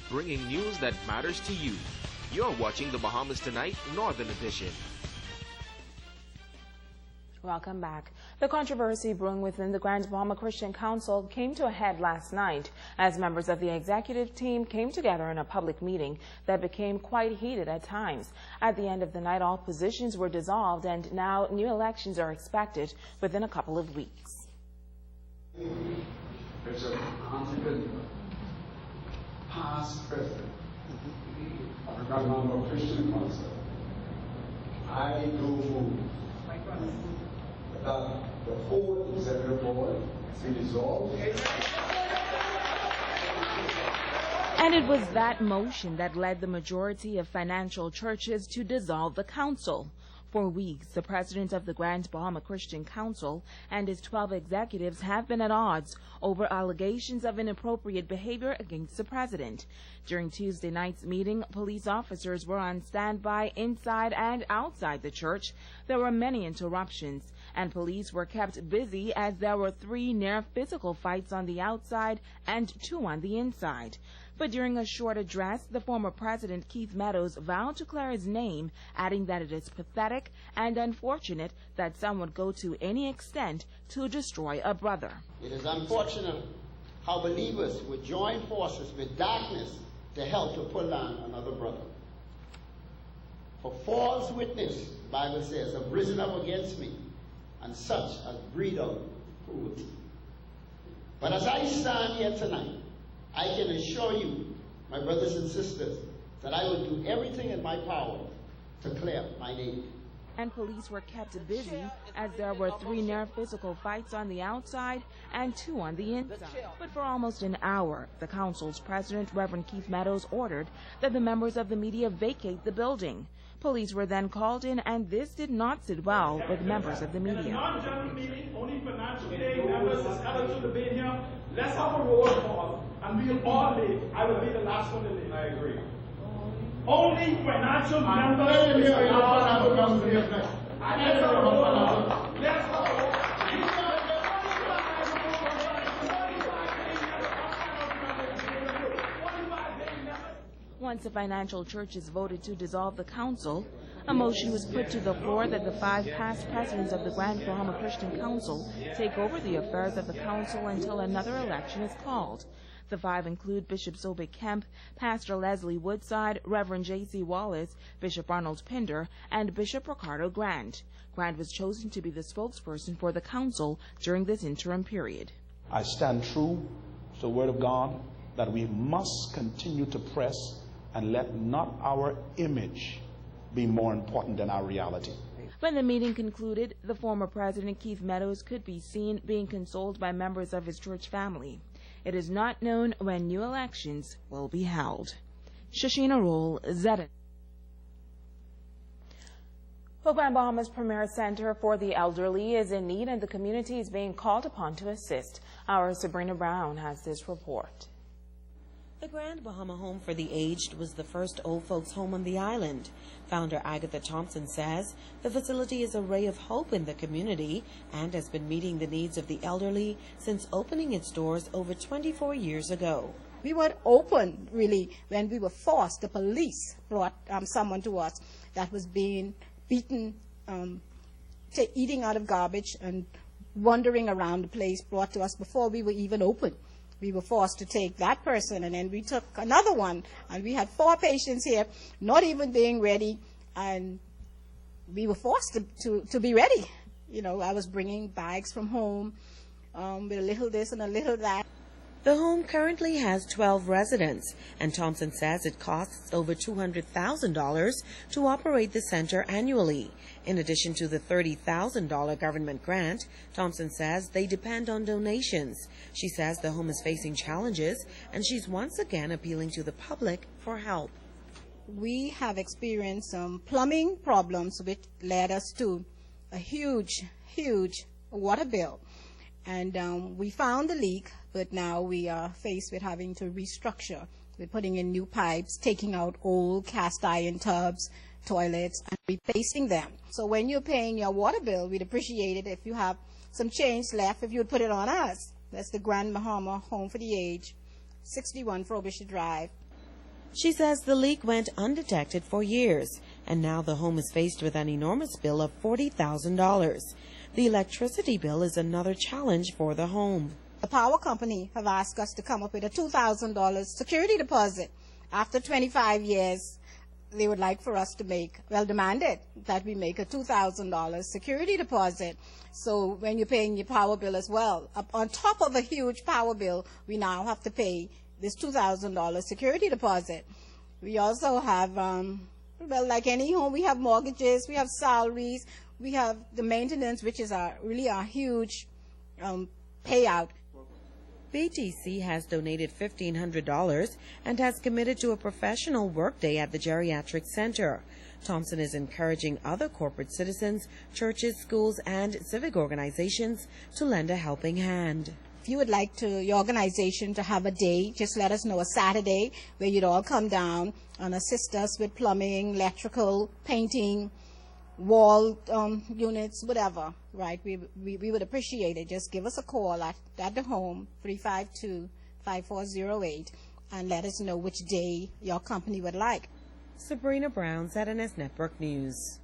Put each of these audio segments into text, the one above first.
bringing news that matters to you. You're watching the Bahamas Tonight Northern Edition. Welcome back. The controversy brewing within the Grand Bahama Christian Council came to a head last night as members of the executive team came together in a public meeting that became quite heated at times. At the end of the night, all positions were dissolved, and now new elections are expected within a couple of weeks. Bishop Antican, past president of the Grand Bahama Christian Council, I do move that the whole executive board be dissolved. And it was that motion that led the majority of financial churches to dissolve the council. For weeks, the president of the Grand Bahama Christian Council and his 12 executives have been at odds over allegations of inappropriate behavior against the president. During Tuesday night's meeting, police officers were on standby inside and outside the church. There were many interruptions, and police were kept busy as there were 3 near physical fights on the outside and 2 on the inside. But during a short address, the former president, Keith Meadows, vowed to clear his name, adding that it is pathetic and unfortunate that some would go to any extent to destroy a brother. It is unfortunate how believers would join forces with darkness to help to pull down another brother. For false witness, the Bible says, have risen up against me, and such as breed out cruelty. But as I stand here tonight, I can assure you, my brothers and sisters, that I will do everything in my power to clear my name. And police were kept busy as there were 3 near physical fights on the outside and 2 on the inside. But for almost an hour, the council's president, Reverend Keith Meadows, ordered that the members of the media vacate the building. Police were then called in, and this did not sit well with members of the media. In a non-general meeting, only financial day members is eligible to be here. Let's have a roll call, and we'll all leave. I will be the last one to leave. I agree. Only financial members is allowed to be here. Let's have a roll call. Let's have a roll call. Once the financial churches voted to dissolve the council, a motion was put to the floor that the 5 past presidents of the Grand Bahama Christian Council take over the affairs of the council until another election is called. The 5 include Bishop Sobe Kemp, Pastor Leslie Woodside, Reverend J.C. Wallace, Bishop Arnold Pinder, and Bishop Ricardo Grant. Grant was chosen to be the spokesperson for the council during this interim period. I stand true to the Word of God that we must continue to press and let not our image be more important than our reality. When the meeting concluded, the former president, Keith Meadows, could be seen being consoled by members of his church family. It is not known when new elections will be held. Shasheena, Rolle, ZN. Well, Grand Bahama's premier center for the elderly is in need, and the community is being called upon to assist. Our Sabrina Brown has this report. The Grand Bahama Home for the Aged was the first old folks' home on the island. Founder Agatha Thompson says the facility is a ray of hope in the community and has been meeting the needs of the elderly since opening its doors over 24 years ago. We weren't open, really, when we were forced. The police brought someone to us that was being beaten, eating out of garbage and wandering around the place, brought to us before we were even open. We were forced to take that person, and then we took another one, and we had 4 patients here, not even being ready, and we were forced to be ready. You know, I was bringing bags from home with a little this and a little that. The home currently has 12 residents, and Thompson says it costs over $200,000 to operate the center annually. In addition to the $30,000 government grant, Thompson says they depend on donations. She says the home is facing challenges, and she's once again appealing to the public for help. We have experienced some plumbing problems, which led us to a huge water bill. And we found the leak, but now we are faced with having to restructure. We're putting in new pipes, taking out old cast iron tubs, toilets, and replacing them. So when you're paying your water bill, we'd appreciate it if you have some change left, if you would put it on us. That's the Grand Bahama Home for the Aged, 61 Frobisher Drive. She says the leak went undetected for years, and now the home is faced with an enormous bill of $40,000. The electricity bill is another challenge for the home. The power company have asked us to come up with a $2,000 security deposit. After 25 years, they would like for us to demanded that we make a $2,000 security deposit. So when you're paying your power bill as well, on top of a huge power bill, we now have to pay this $2,000 security deposit. We also have, like any home, we have mortgages, we have salaries, we have the maintenance, which is really a huge payout. BTC has donated $1,500 and has committed to a professional workday at the geriatric center. Thompson is encouraging other corporate citizens, churches, schools, and civic organizations to lend a helping hand. If you would like your organization to have a day, just let us know, a Saturday, where you'd all come down and assist us with plumbing, electrical, painting, wall units, whatever, right? We would appreciate it. Just give us a call at the home, 352-5408, and let us know which day your company would like. Sabrina Brown, ZNS Network News.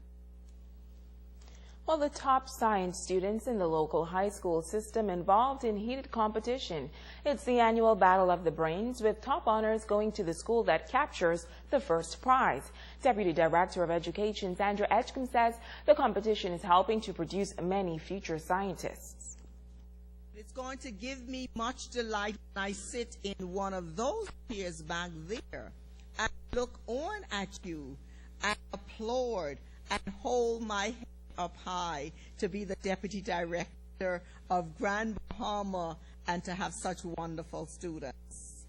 Well, the top science students in the local high school system involved in heated competition. It's the annual Battle of the Brains, with top honors going to the school that captures the first prize. Deputy Director of Education Sandra Edgecombe says the competition is helping to produce many future scientists. It's going to give me much delight when I sit in one of those chairs back there and look on at you and applaud and hold my head up high to be the Deputy Director of Grand Bahama and to have such wonderful students.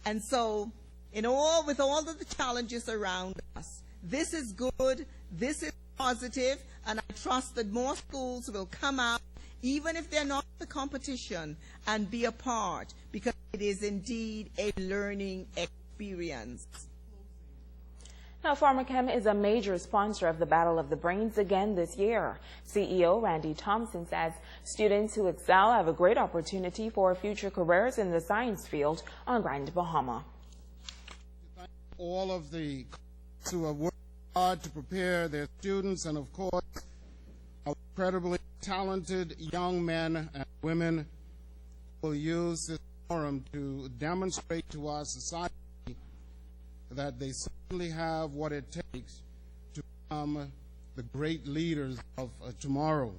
And so, with all of the challenges around us, this is good, this is positive, and I trust that more schools will come out, even if they're not in the competition, and be a part, because it is indeed a learning experience. Now, Pharmachem is a major sponsor of the Battle of the Brains again this year. CEO Randy Thompson says students who excel have a great opportunity for future careers in the science field on Grand Bahama. Thank all of the who have worked hard to prepare their students, and of course our incredibly talented young men and women will use this forum to demonstrate to our society that they certainly have what it takes to become the great leaders of tomorrow.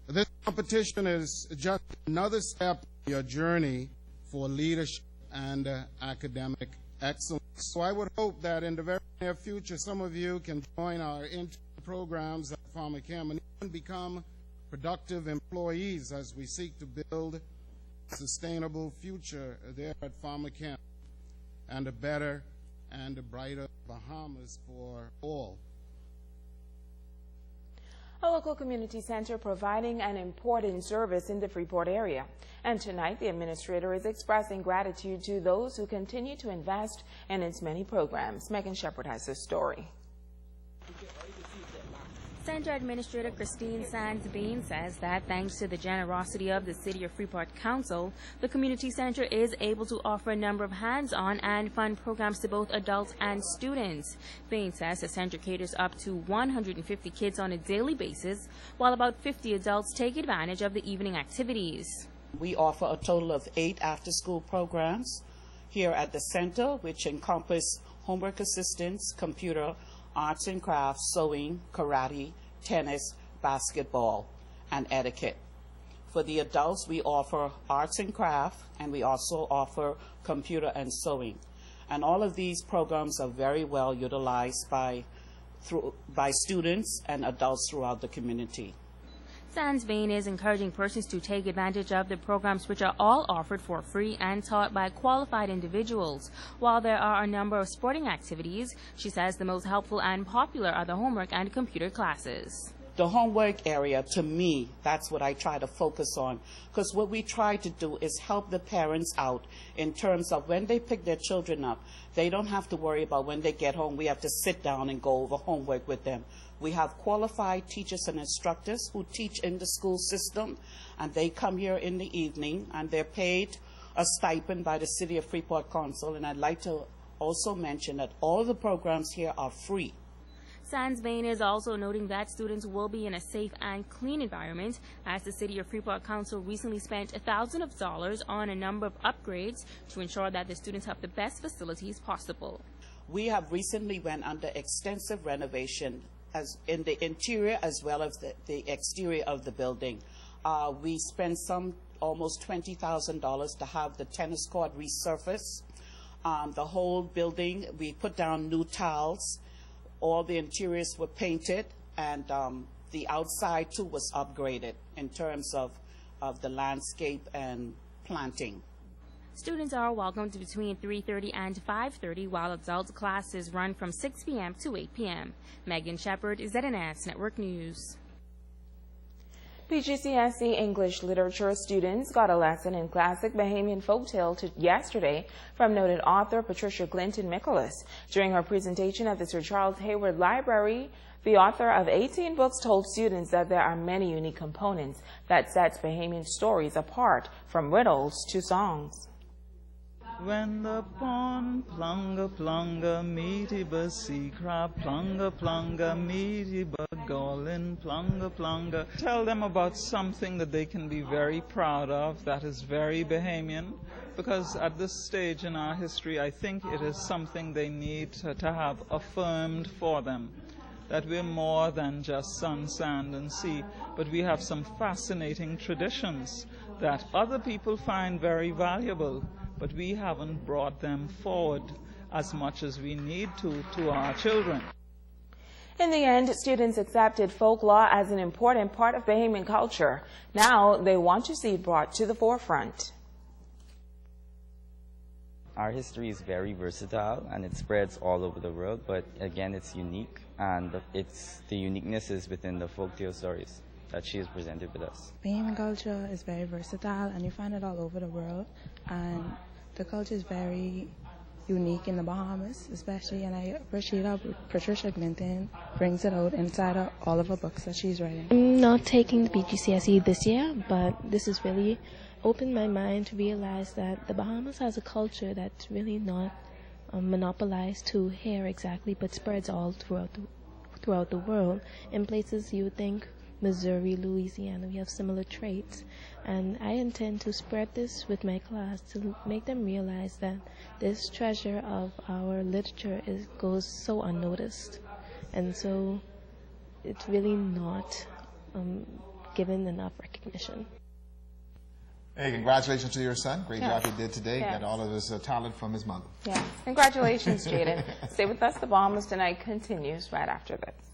This competition is just another step in your journey for leadership and academic excellence. So I would hope that in the very near future, some of you can join our intern programs at Pharmachem and even become productive employees as we seek to build a sustainable future there at Pharmachem and a better and a brighter Bahamas for all. A local community center providing an important service in the Freeport area. And tonight, the administrator is expressing gratitude to those who continue to invest in its many programs. Megan Shepard has this story. Center Administrator Christine Sands-Bean says that thanks to the generosity of the City of Freeport Council, the community center is able to offer a number of hands-on and fun programs to both adults and students. Bean says the center caters up to 150 kids on a daily basis, while about 50 adults take advantage of the evening activities. We offer a total of 8 after-school programs here at the center, which encompass homework assistance, computer, arts and crafts, sewing, karate, tennis, basketball, and etiquette. For the adults, we offer arts and crafts, and we also offer computer and sewing. And all of these programs are very well utilized by students and adults throughout the community. Sands-Bean is encouraging persons to take advantage of the programs, which are all offered for free and taught by qualified individuals. While there are a number of sporting activities, she says the most helpful and popular are the homework and computer classes. The homework area, to me, that's what I try to focus on, because what we try to do is help the parents out in terms of when they pick their children up, they don't have to worry about when they get home. We have to sit down and go over homework with them. We have qualified teachers and instructors who teach in the school system, and they come here in the evening, and they're paid a stipend by the City of Freeport Council, and I'd like to also mention that all the programs here are free. Sands-Bain is also noting that students will be in a safe and clean environment, as the City of Freeport Council recently spent thousands of dollars on a number of upgrades to ensure that the students have the best facilities possible. We have recently went under extensive renovation as in the interior as well as the exterior of the building. We spent almost $20,000 to have the tennis court resurfaced. The whole building, we put down new tiles. All the interiors were painted, and the outside too was upgraded in terms of the landscape and planting. Students are welcomed between 3:30 and 5:30, while adult classes run from 6 p.m. to 8 p.m. Megan Shepard, ZNS Network News. PGCSE English Literature students got a lesson in classic Bahamian folktale yesterday from noted author Patricia Clinton Michaelis. During her presentation at the Sir Charles Hayward Library, the author of 18 books told students that there are many unique components that sets Bahamian stories apart, from riddles to songs. When the pond plunga plunga meaty sea crab plunga plunga meaty golin plunga plunga. Tell them about something that they can be very proud of, that is very Bahamian, because at this stage in our history I think it is something they need to have affirmed for them, that we're more than just sun, sand and sea, but we have some fascinating traditions that other people find very valuable, but we haven't brought them forward as much as we need to our children. In the end, students accepted folklore as an important part of Bahamian culture. Now they want to see it brought to the forefront. Our history is very versatile and it spreads all over the world, but again it's unique, and the uniqueness is within the folktale stories that she has presented with us. Bahamian culture is very versatile and you find it all over the world, and the culture is very unique in the Bahamas especially, and I appreciate how Patricia Clinton brings it out inside of all of her books that she's writing. I'm not taking the PGCSE this year, but this has really opened my mind to realize that the Bahamas has a culture that's really not monopolized to here exactly, but spreads all throughout the world. In places you would think Missouri, Louisiana, we have similar traits, and I intend to spread this with my class to make them realize that this treasure of our literature goes so unnoticed, and so it's really not given enough recognition. Hey, congratulations to your son. Great Yes. job he did today. Yes. Got all of his talent from his mother. Yes. Congratulations, Jaden. Stay with us. The Bahamas Tonight continues right after this.